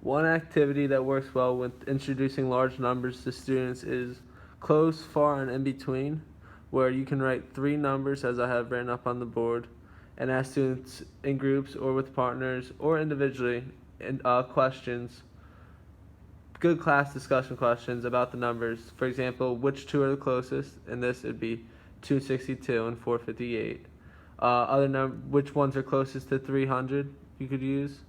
One activity that works well with introducing large numbers to students is close, far, and in between, where you can write three numbers as I have written up on the board and ask students in groups or with partners or individually questions, good class discussion questions about the numbers. For example, which two are the closest? In this, it'd be 262 and 458. Which ones are closest to 300? You could use,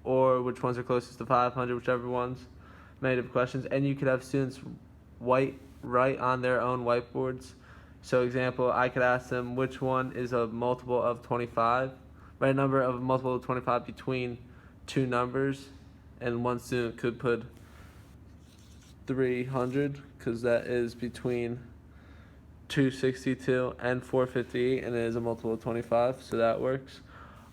or which ones are closest to 500, whichever ones. Many different questions, and you could have students write on their own whiteboards. So, example, I could ask them which one is a multiple of 25. Write a number of a multiple of 25 between two numbers, and one student could put 300 because that is between 262 and 458, and it is a multiple of 25, so that works.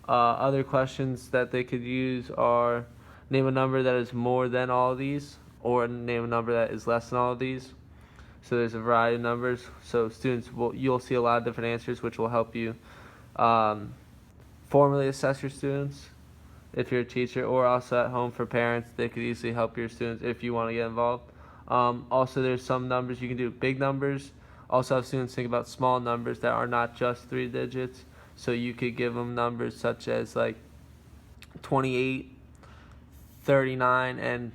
Other questions that they could use are name a number that is more than all of these, or name a number that is less than all of these. So there's a variety of numbers. So you'll see a lot of different answers, which will help you formally assess your students if you're a teacher, or also at home for parents. They could easily help your students if you want to get involved. Also, there's some numbers you can do big numbers. Also have students think about small numbers that are not just 3 digits. So you could give them numbers such as like 28, 39, and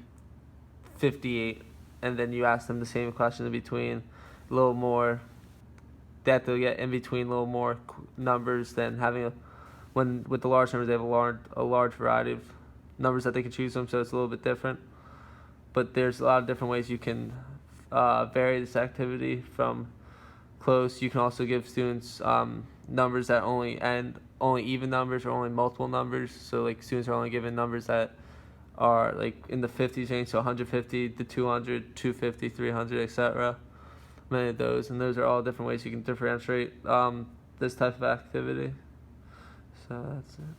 58. And then you ask them the same question in between, a little more, that they'll get in between a little more numbers than having with the large numbers, they have a large variety of numbers that they can choose from, so it's a little bit different. But there's a lot of different ways you can vary this activity from close. You can also give students numbers that only even numbers or only multiple numbers. So like students are only given numbers that are like in the 50s range, so 150 to 200, 250, 300, etc. Many of those, and those are all different ways you can differentiate this type of activity. So that's it.